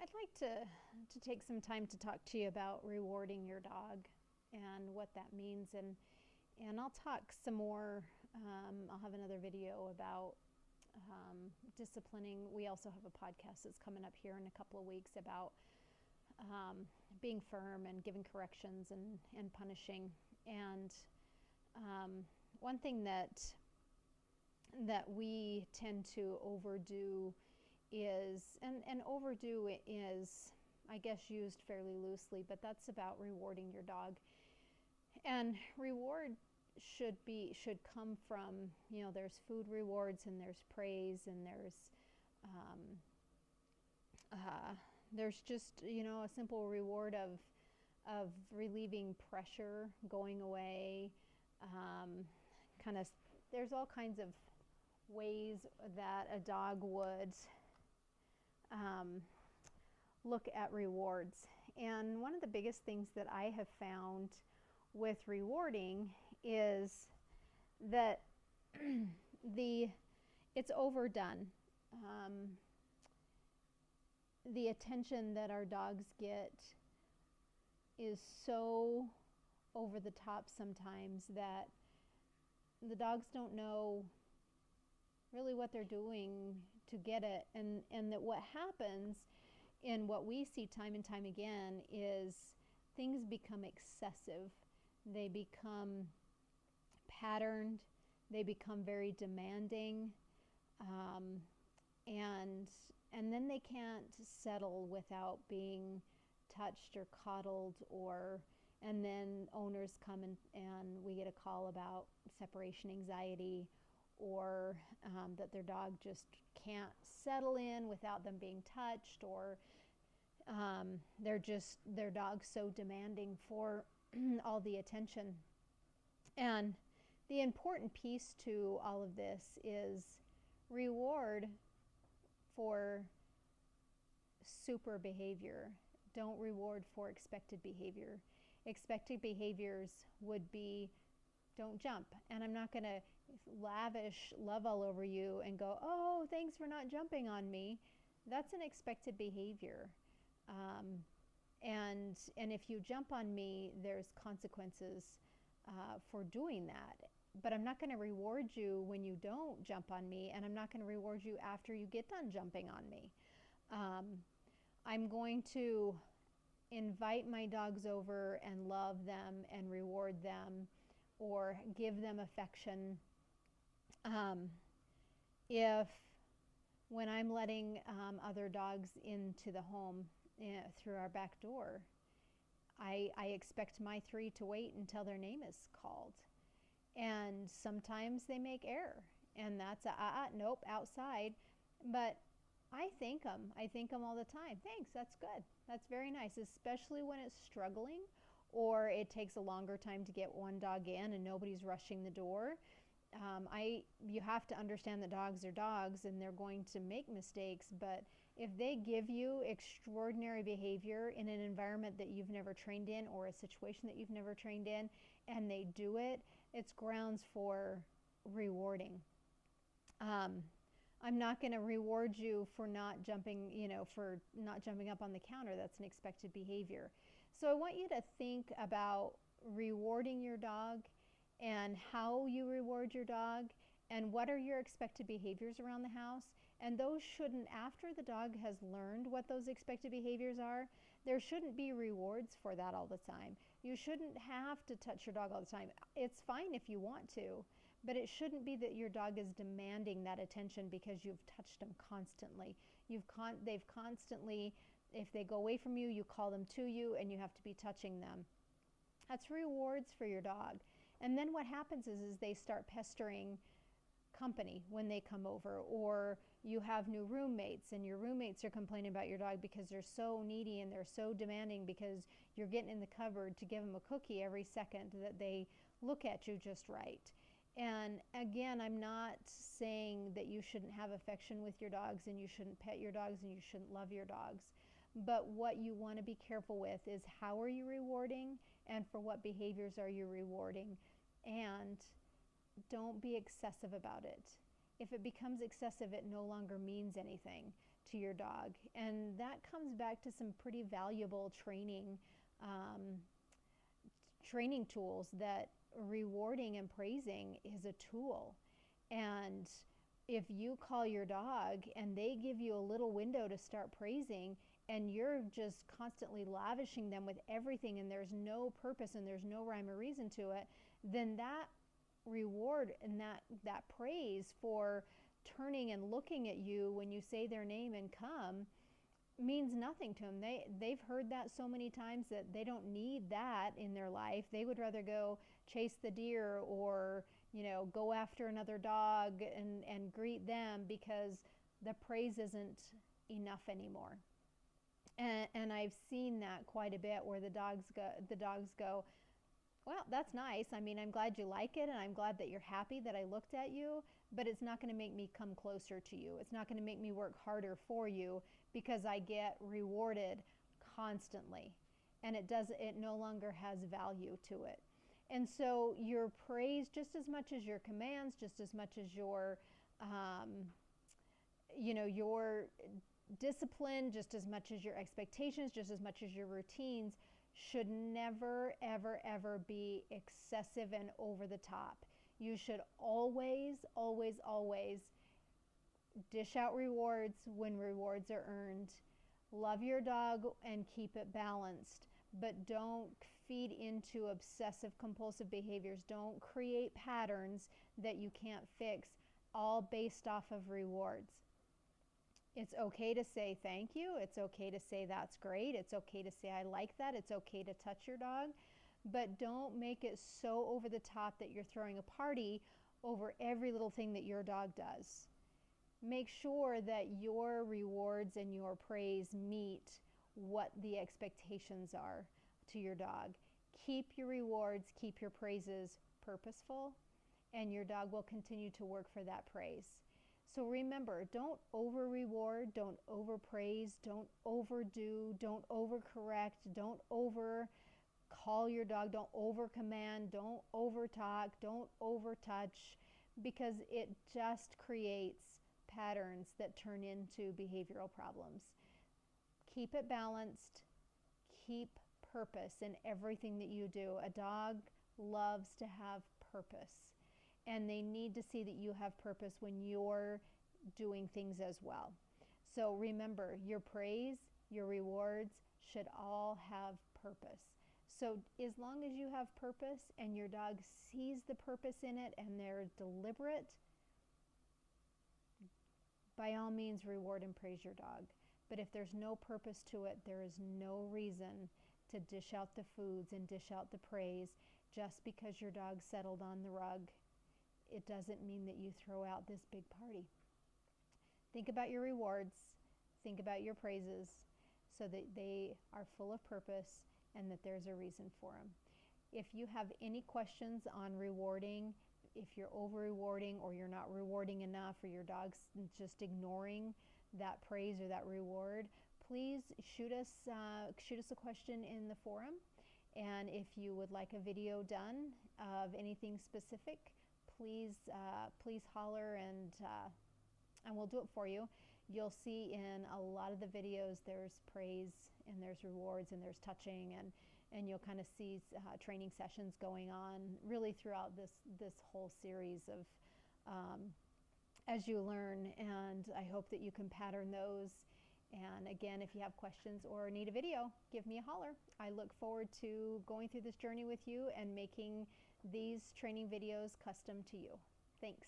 I'd like to take some time to talk to you about rewarding your dog and what that means, and I'll talk some more. I'll have another video about disciplining. We also have a podcast that's coming up here in a couple of weeks about being firm and giving corrections and punishing. And one thing that we tend to overdo is, and overdo is, I guess, used fairly loosely, but that's about rewarding your dog. And reward should come from, there's food rewards and there's praise and there's just, a simple reward of relieving pressure, going away, kind of. There's all kinds of ways that a dog would look at rewards. And one of the biggest things that I have found with rewarding is that it's overdone. The attention that our dogs get is so over the top sometimes that the dogs don't know really what they're doing to get it. And that what happens, and what we see time and time again, is things become excessive. They become patterned. They become very demanding. And then they can't settle without being touched or coddled, and then owners come and we get a call about separation anxiety, or that their dog just can't settle in without them being touched, or their dog's so demanding for all the attention. And the important piece to all of this is reward for super behavior. Don't reward for expected behavior. Expected behaviors would be, don't jump. And I'm not going to lavish love all over you and go, oh, thanks for not jumping on me. That's an expected behavior. And if you jump on me, there's consequences for doing that. But I'm not going to reward you when you don't jump on me, and I'm not going to reward you after you get done jumping on me. I'm going to invite my dogs over and love them and reward them or give them affection if, when I'm letting other dogs into the home through our back door, I expect my 3 to wait until their name is called. And sometimes they make error, and that's nope, outside. But I thank them. I thank them all the time. Thanks, that's good. That's very nice, especially when it's struggling or it takes a longer time to get one dog in and nobody's rushing the door. You have to understand that dogs are dogs and they're going to make mistakes, but if they give you extraordinary behavior in an environment that you've never trained in or a situation that you've never trained in, and they do it, it's grounds for rewarding. I'm not going to reward you for not jumping, for not jumping up on the counter. That's an expected behavior. So I want you to think about rewarding your dog and how you reward your dog and what are your expected behaviors around the house. And those shouldn't, after the dog has learned what those expected behaviors are, there shouldn't be rewards for that all the time. You shouldn't have to touch your dog all the time. It's fine if you want to, but it shouldn't be that your dog is demanding that attention because you've touched them constantly. They've constantly, if they go away from you, you call them to you and you have to be touching them. That's rewards for your dog. And then what happens is they start pestering company when they come over, or you have new roommates and your roommates are complaining about your dog because they're so needy and they're so demanding because you're getting in the cupboard to give them a cookie every second that they look at you just right. And again, I'm not saying that you shouldn't have affection with your dogs and you shouldn't pet your dogs and you shouldn't love your dogs. But what you want to be careful with is how are you rewarding and for what behaviors are you rewarding? And don't be excessive about it. If it becomes excessive, it no longer means anything to your dog. And that comes back to some pretty valuable um, training tools, that rewarding and praising is a tool. And if you call your dog and they give you a little window to start praising, and you're just constantly lavishing them with everything, and there's no purpose and there's no rhyme or reason to it, then that reward and that praise for turning and looking at you when you say their name and come means nothing to them. They've heard that so many times that they don't need that in their life. They would rather go chase the deer, or go after another dog and greet them, because the praise isn't enough anymore. And I've seen that quite a bit, where the dogs go, well, that's nice. I mean, I'm glad you like it, and I'm glad that you're happy that I looked at you, but it's not going to make me come closer to you. It's not going to make me work harder for you, because I get rewarded constantly, and it no longer has value to it. And so your praise, just as much as your commands, just as much as your your discipline, just as much as your expectations, just as much as your routines, should never, ever, ever be excessive and over the top. You should always, always, always dish out rewards when rewards are earned. Love your dog and keep it balanced, but don't feed into obsessive compulsive behaviors. Don't create patterns that you can't fix, all based off of rewards. It's okay to say thank you. It's okay to say that's great. It's okay to say I like that. It's okay to touch your dog. But don't make it so over the top that you're throwing a party over every little thing that your dog does. Make sure that your rewards and your praise meet what the expectations are to your dog. Keep your rewards, keep your praises purposeful, and your dog will continue to work for that praise. So remember, don't over reward, don't over praise, don't overdo, don't overcorrect, don't over call your dog, don't over command, don't over talk, don't over touch, because it just creates patterns that turn into behavioral problems. Keep it balanced, keep purpose in everything that you do. A dog loves to have purpose, and they need to see that you have purpose when you're doing things as well. So remember, your praise, your rewards should all have purpose. So as long as you have purpose and your dog sees the purpose in it and they're deliberate, by all means reward and praise your dog. But if there's no purpose to it, there is no reason to dish out the foods and dish out the praise just because your dog settled on the rug. It doesn't mean that you throw out this big party. Think about your rewards, think about your praises, so that they are full of purpose and that there's a reason for them. If you have any questions on rewarding, if you're over rewarding or you're not rewarding enough, or your dog's just ignoring that praise or that reward, please shoot us a question in the forum. And if you would like a video done of anything specific, please holler, and we'll do it for you. You'll see in a lot of the videos there's praise and there's rewards and there's touching, and you'll kind of see training sessions going on really throughout this whole series of as you learn, and I hope that you can pattern those. And again, if you have questions or need a video, give me a holler. I look forward to going through this journey with you and making these training videos custom to you. Thanks.